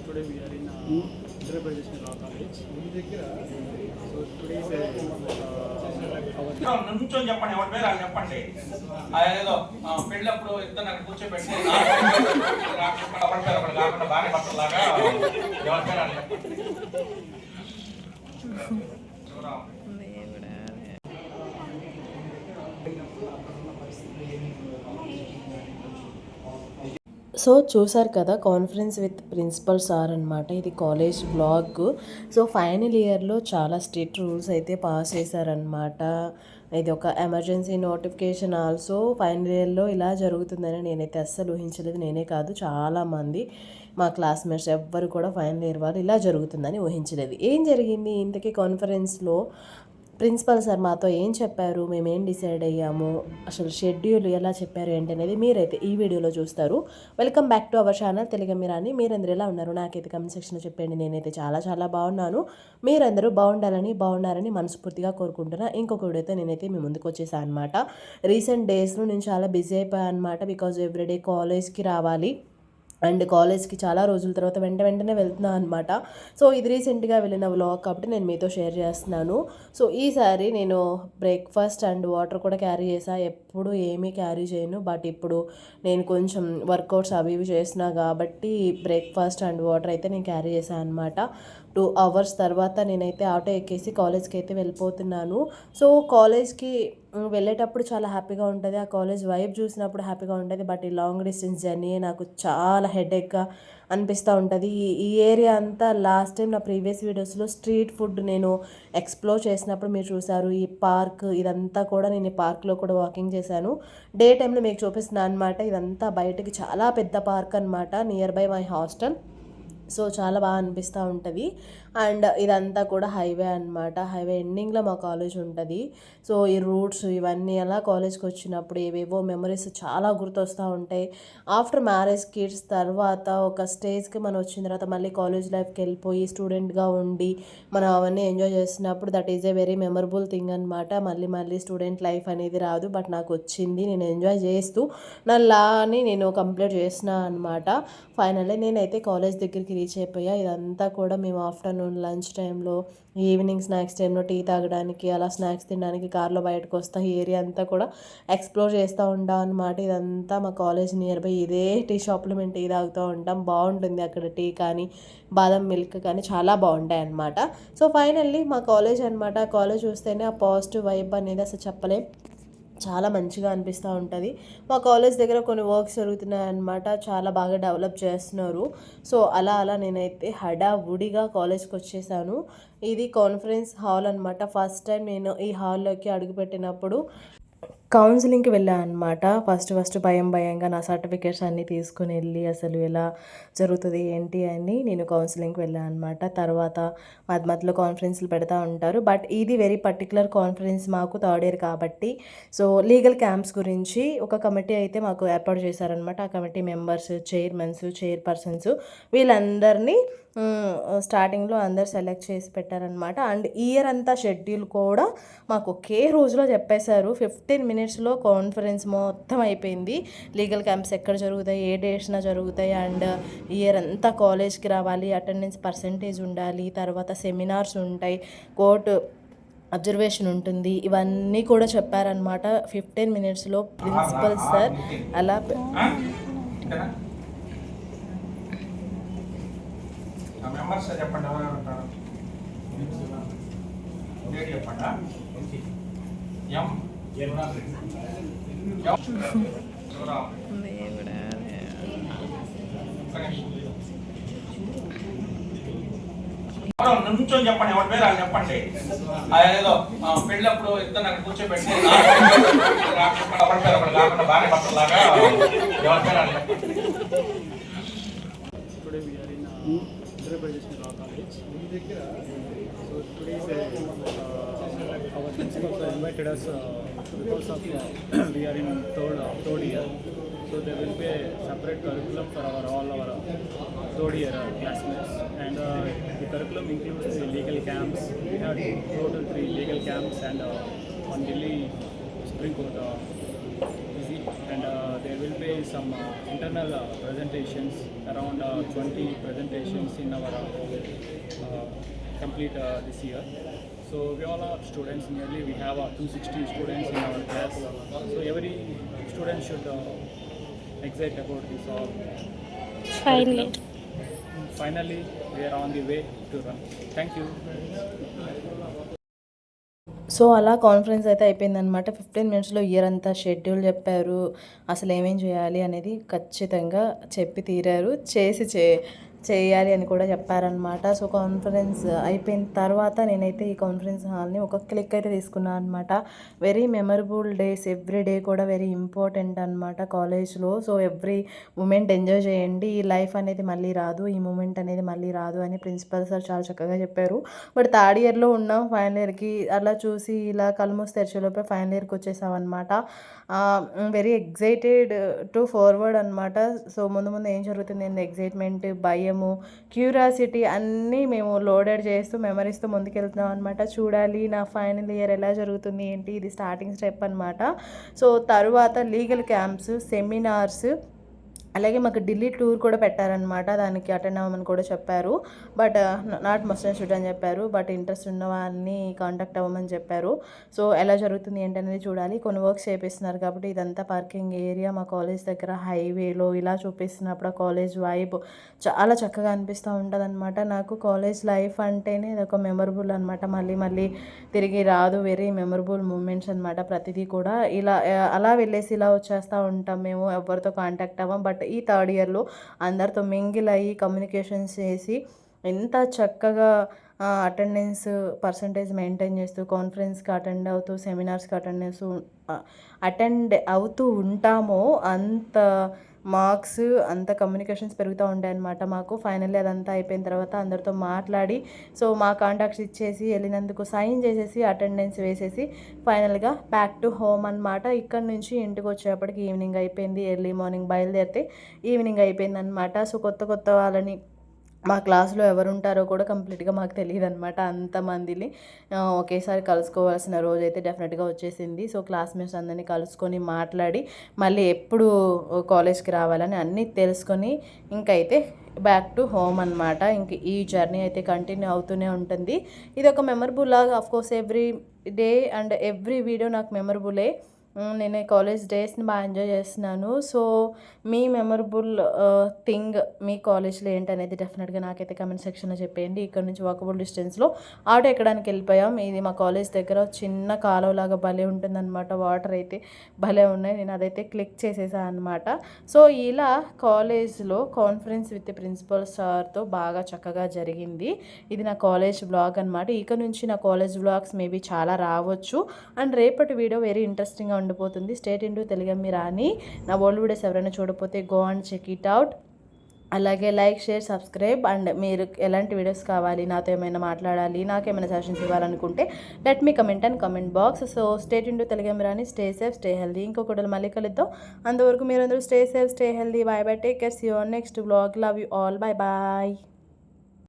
today we are in Andhra Pradesh Law College. So today is our నుంచొని చెప్పండి, ఎవరి పేరు వాళ్ళు చెప్పండి. అదేదో పెళ్ళప్పుడు ఇద్దరు అక్కడ కూర్చోబెట్టి ఎవరి పేరు ఒకటి కాకుండా భార్య భర్తలాగా ఎవరి పేరు వాళ్ళు చెప్పండి. సో చూసారు కదా, కాన్ఫరెన్స్ విత్ ప్రిన్సిపల్ సార్ అనమాట. ఇది కాలేజ్ బ్లాగ్. సో ఫైనల్ ఇయర్లో చాలా స్ట్రిక్ట్ రూల్స్ అయితే పాస్ చేశారనమాట. ఇది ఒక ఎమర్జెన్సీ నోటిఫికేషన్ ఆల్సో. ఫైనల్ ఇయర్లో ఇలా జరుగుతుందని నేనైతే అస్సలు ఊహించలేదు. నేనే కాదు, చాలామంది మా క్లాస్మేట్స్ ఎవ్వరు కూడా ఫైనల్ ఇయర్ వాళ్ళు ఇలా జరుగుతుందని ఊహించలేదు. ఏం జరిగింది ఇంతకీ కాన్ఫరెన్స్లో? ప్రిన్సిపల్ సార్ మాతో ఏం చెప్పారు, మేమేం డిసైడ్ అయ్యాము, అసలు షెడ్యూల్ ఎలా చెప్పారు ఏంటి అనేది మీరైతే ఈ వీడియోలో చూస్తారు. Welcome back to our channel Telugu మీరాని. మీరందరూ ఎలా ఉన్నారు నాకైతే కమెంట్ సెక్షన్లో చెప్పండి. నేనైతే చాలా చాలా బాగున్నాను. మీరందరూ బాగున్నారని మనస్ఫూర్తిగా కోరుకుంటున్నా. ఇంకొక వీడియోతో నేనైతే మీ ముందుకు వచ్చేసాను అనమాట. రీసెంట్ డేస్లో నేను చాలా బిజీ అయిపోయాను అనమాట. బికాజ్ ఎవ్రీడే కాలేజ్కి రావాలి అండ్ కాలేజ్కి చాలా రోజుల తర్వాత వెంటనే వెళ్తున్నాను అనమాట. సో ఇది రీసెంట్గా వెళ్ళిన వ్లాగ్ కాబట్టి నేను మీతో షేర్ చేస్తున్నాను. సో ఈసారి నేను బ్రేక్ఫాస్ట్ అండ్ వాటర్ కూడా క్యారీ చేశాను. ఎప్పుడు ఏమీ క్యారీ చేయను, బట్ ఇప్పుడు నేను కొంచెం వర్కౌట్స్ అవి ఇవి చేసినా కాబట్టి బ్రేక్ఫాస్ట్ అండ్ వాటర్ అయితే నేను క్యారీ చేశాను అనమాట. 2 hours తర్వాత నేనైతే ఆటో ఎక్కేసి కాలేజ్కి అయితే వెళ్ళిపోతున్నాను. సో కాలేజ్కి వెళ్ళేటప్పుడు చాలా హ్యాపీగా ఉంటుంది, ఆ కాలేజ్ వైబ్ చూసినప్పుడు హ్యాపీగా ఉంటుంది. బట్ ఈ లాంగ్ డిస్టెన్స్ జర్నీ నాకు చాలా హెడేక్గా అనిపిస్తూ ఉంటుంది. ఈ ఏరియా అంతా లాస్ట్ టైం నా ప్రీవియస్ వీడియోస్లో స్ట్రీట్ ఫుడ్ నేను ఎక్స్ప్లోర్ చేసినప్పుడు మీరు చూసారు. ఈ పార్క్ ఇదంతా కూడా నేను ఈ పార్క్లో కూడా వాకింగ్ చేశాను. డే టైంలో మీకు చూపిస్తున్నాను అనమాట. ఇదంతా బయటకి చాలా పెద్ద పార్క్ అనమాట, near by my hostel. So చాలా బాగా అనిపిస్తూ ఉంటుంది. అండ్ ఇదంతా కూడా హైవే అనమాట. హైవే ఎండింగ్లో మా కాలేజ్ ఉంటుంది. సో ఈ రూట్స్ ఇవన్నీ అలా కాలేజ్కి వచ్చినప్పుడు ఏవేవో మెమరీస్ చాలా గుర్తొస్తూ ఉంటాయి. ఆఫ్టర్ మ్యారేజ్ కిడ్స్ తర్వాత ఒక స్టేజ్కి మనం వచ్చిన తర్వాత మళ్ళీ కాలేజ్ లైఫ్కి వెళ్ళిపోయి స్టూడెంట్గా ఉండి మనం అవన్నీ ఎంజాయ్ చేసినప్పుడు that is a very memorable thing అనమాట. మళ్ళీ స్టూడెంట్ లైఫ్ అనేది రాదు, బట్ నాకు వచ్చింది. నేను ఎంజాయ్ చేస్తూ నా లాని నేను కంప్లీట్ చేసిన అనమాట. ఫైనల్లీ నేనైతే కాలేజ్ దగ్గరికి రీచ్ అయిపోయా. ఇదంతా కూడా మేము ఆఫ్టర్నూన్ లంచ్ టైంలో, ఈవినింగ్ స్నాక్స్ టైంలో టీ తాగడానికి అలా స్నాక్స్ తినడానికి కార్లో బయటకు వస్తా. ఈ ఏరియా అంతా కూడా ఎక్స్ప్లోర్ చేస్తూ ఉంటాం అనమాట. ఇదంతా మా కాలేజ్ నియర్ బై ఇదే టీ షాప్లో మేము టీ తాగుతూ ఉంటాం. బాగుంటుంది అక్కడ టీ కానీ బాదం మిల్క్ కానీ చాలా బాగుంటాయి అనమాట. సో ఫైనల్లీ మా కాలేజ్ అనమాట. కాలేజ్ చూస్తేనే ఆ పాజిటివ్ వైబ్ అనేది అసలు చెప్పలేం, చాలా మంచిగా అనిపిస్తూ ఉంటుంది. మా కాలేజ్ దగ్గర కొన్ని వర్క్స్ జరుగుతున్నాయన్నమాట, చాలా బాగా డెవలప్ చేస్తున్నారు. సో అలా నేనైతే హడావుడిగా కాలేజ్కి వచ్చేసాను. ఇది కాన్ఫరెన్స్ హాల్ అనమాట. ఫస్ట్ టైం నేను ఈ హాల్లోకి అడుగుపెట్టినప్పుడు కౌన్సిలింగ్కి వెళ్ళాను అనమాట. ఫస్ట్ భయంగా నా సర్టిఫికేట్స్ అన్నీ తీసుకుని వెళ్ళి అసలు ఎలా జరుగుతుంది ఏంటి అని నేను కౌన్సిలింగ్కి వెళ్ళాను అనమాట. తర్వాత మధ్యలో కాన్ఫరెన్స్లు పెడతా ఉంటారు, బట్ ఇది వెరీ పర్టికులర్ కాన్ఫరెన్స్ మాకు 3rd year కాబట్టి. సో లీగల్ క్యాంప్స్ గురించి ఒక కమిటీ అయితే మాకు ఏర్పాటు చేశారనమాట. ఆ కమిటీ మెంబర్స్, చైర్పర్సన్స్ వీళ్ళందరినీ స్టార్టింగ్లో అందరు సెలెక్ట్ చేసి పెట్టారనమాట. అండ్ ఇయర్ అంతా షెడ్యూల్ కూడా మాకు ఒకే రోజులో చెప్పేశారు. 15 minutesలో కాన్ఫరెన్స్ మొత్తం అయిపోయింది. లీగల్ క్యాంప్స్ ఎక్కడ జరుగుతాయి, ఏ డేట్స్న జరుగుతాయి, అండ్ ఇయర్ అంతా కాలేజ్కి రావాలి, అటెండెన్స్ పర్సంటేజ్ ఉండాలి, తర్వాత సెమినార్స్ ఉంటాయి, కోర్టు అబ్జర్వేషన్ ఉంటుంది, ఇవన్నీ కూడా చెప్పారనమాట. 15 minutesలో ప్రిన్సిపల్ సార్ అలా మెంబర్స్ చెప్పండి, ఎవరు ఉంటారు చెప్పండి. నుంచొని చెప్పండి, ఎవరి పేరు వాళ్ళు చెప్పండి. అదేదో పెళ్ళప్పుడు ఇద్దరు అక్కడ కూర్చోబెట్టి ఎవరి పేరు ఒకటి కాకుండా భార్య భర్తలాగా ఎవరి పేరు వాళ్ళు చెప్పండి. today we are in Andhra Pradesh Law College. So today is our principals have invited us because of we are in third year. So there will be a separate curriculum for all our third year classmates, and the curriculum includes the legal camps. We had total 3 legal camps and one Delhi Supreme Court and there will be some internal presentations, around 20 presentations in our complete this year. So we all are students, nearly we have 260 students in our class. So every student should excite about this all. Finally. Finally, we are on the way to run. Thank you. So అలా conference అయితే అయిపోయిందనమాట. 15 మినిట్స్లో year అంతా schedule చెప్పారు, అసలు ఏమేం చేయాలి అనేది ఖచ్చితంగా చెప్పి తీరారు, చేయాలి అని కూడా చెప్పారనమాట. సో కాన్ఫరెన్స్ అయిపోయిన తర్వాత నేనైతే ఈ కాన్ఫరెన్స్ హాల్ని ఒక క్లిక్ అయితే తీసుకున్నాను అనమాట. Very memorable days, every day కూడా వెరీ ఇంపార్టెంట్ అనమాట కాలేజ్లో. సో ఎవ్రీ మూమెంట్ ఎంజాయ్ చేయండి, ఈ లైఫ్ అనేది మళ్ళీ రాదు, ఈ మూమెంట్ అనేది మళ్ళీ రాదు అని ప్రిన్సిపల్ సార్ చాలా చక్కగా చెప్పారు. బట్ థర్డ్ ఇయర్లో ఉన్నాం, ఫైనల్ ఇయర్కి అలా చూసి ఇలా కలుమూసి తెరిచేలోపే ఫైనల్ ఇయర్కి వచ్చేసాం అనమాట. వెరీ ఎగ్జైటెడ్ టు ఫార్వర్డ్ అనమాట. సో ముందు ఏం జరుగుతుంది ఏంటి, ఎగ్జైట్మెంట్, భయము, క్యూరియాసిటీ అన్నీ మేము లోడెడ్ చేస్తూ మెమరీస్తో ముందుకెళ్తున్నాం అనమాట. చూడాలి నా ఫైనల్ ఇయర్ ఎలా జరుగుతుంది ఏంటి, ఇది స్టార్టింగ్ స్టెప్ అనమాట. సో తరువాత లీగల్ క్యాంప్స్, సెమినార్స్, అలాగే మాకు ఢిల్లీ టూర్ కూడా పెట్టారనమాట. దానికి అటెండ్ అవ్వమని కూడా చెప్పారు. But not must and should అని చెప్పారు. బట్ ఇంట్రెస్ట్ ఉన్న వాళ్ళని కాంటాక్ట్ అవ్వమని చెప్పారు. సో ఎలా జరుగుతుంది ఏంటనేది చూడాలి. కొన్ని వర్క్స్ చేపిస్తున్నారు కాబట్టి ఇదంతా పార్కింగ్ ఏరియా మా కాలేజ్ దగ్గర హైవేలో ఇలా చూపిస్తున్నప్పుడు ఆ కాలేజ్ వైబ్ చాలా చక్కగా అనిపిస్తూ ఉంటుంది అనమాట. నాకు కాలేజ్ లైఫ్ అంటేనే ఇది ఒక మెమరబుల్ అనమాట. మళ్ళీ తిరిగి రాదు. వెరీ మెమరబుల్ మూమెంట్స్ అనమాట. ప్రతిదీ కూడా ఇలా అలా వెళ్ళేసి ఇలా వచ్చేస్తూ ఉంటాం మేము, ఎవరితో కాంటాక్ట్ అవ్వం. బట్ ఈ థర్డ్ ఇయర్లో అందరితో మింగిల్ అయ్యి కమ్యూనికేషన్స్ చేసి ఎంత చక్కగా అటెండెన్స్ పర్సంటేజ్ మెయింటైన్ చేస్తూ కాన్ఫరెన్స్కి అటెండ్ అవుతూ సెమినార్స్కి అటెండ్ అవుతూ ఉంటామో అంత మార్క్స్, అంత కమ్యూనికేషన్స్ పెరుగుతూ ఉంటాయి అన్నమాట మాకు. ఫైనల్లీ అదంతా అయిపోయిన తర్వాత అందరితో మాట్లాడి సో మా కాంటాక్ట్స్ ఇచ్చేసి వెళ్ళినందుకు సైన్ చేసేసి అటెండెన్స్ వేసేసి ఫైనల్గా బ్యాక్ టు హోమ్ అనమాట. ఇక్కడ నుంచి ఇంటికి వచ్చేప్పటికి ఈవినింగ్ అయిపోయింది. ఎర్లీ మార్నింగ్ బయలుదేరితే ఈవినింగ్ అయిపోయింది అనమాట. సో కొత్త వాళ్ళని మా క్లాస్లో ఎవరు ఉంటారో కూడా కంప్లీట్గా మాకు తెలియదు అనమాట. అంతమందిని ఒకేసారి కలుసుకోవాల్సిన రోజు అయితే డెఫినెట్గా వచ్చేసింది. సో క్లాస్మేట్స్ అందరినీ కలుసుకొని మాట్లాడి మళ్ళీ ఎప్పుడు కాలేజ్కి రావాలని అన్నీ తెలుసుకొని ఇంకైతే బ్యాక్ టు హోమ్ అనమాట. ఇంక ఈ జర్నీ అయితే కంటిన్యూ అవుతూనే ఉంటుంది. ఇది ఒక మెమరబుల్ లాగా, of course every day and every video నాకు మెమరబులే. నేను కాలేజ్ డేస్ని బాగా ఎంజాయ్ చేస్తున్నాను. సో మీ మెమరబుల్ థింగ్ మీ కాలేజ్లో ఏంటనేది డెఫినెట్గా నాకైతే కమెంట్ సెక్షన్లో చెప్పేయండి. ఇక్కడ నుంచి వాకబుల్ డిస్టెన్స్లో ఆటో ఎక్కడానికి వెళ్ళిపోయాం. ఇది మా కాలేజ్ దగ్గర చిన్న కాలువలాగా భలే ఉంటుందన్నమాట. వాటర్ అయితే భలే ఉన్నాయి. నేను అదైతే క్లిక్ చేసేసాను అనమాట. సో ఇలా కాలేజ్లో కాన్ఫరెన్స్ విత్ ప్రిన్సిపల్ సార్తో బాగా చక్కగా జరిగింది. ఇది నా కాలేజ్ బ్లాగ్ అనమాట. ఇక నుంచి నా కాలేజ్ బ్లాగ్స్ మేబీ చాలా రావచ్చు. అండ్ రేపటి వీడియో వెరీ ఇంట్రెస్టింగ్గా ఉండిపోతుంది. స్టేట్ ఇంటూ తెలుగమ్మి రాని. నా ఓల్డ్ వీడియోస్ ఎవరైనా చూడకపోతే go and check it out. అలాగే లైక్, షేర్, సబ్స్క్రైబ్. అండ్ మీరు ఎలాంటి వీడియోస్ కావాలి, నాతో ఏమైనా మాట్లాడాలి, నాకేమైనా సజెషన్స్ ఇవ్వాలనుకుంటే let me comment and comment box. So state into Telugammi Rani. Stay safe, stay healthy. ఇంకొకటి మళ్ళీ కలుద్దాం. అంతవరకు మీరందరూ stay safe, stay healthy. Bye bye, take care, see you on next vlog. Love you all. Bye bye.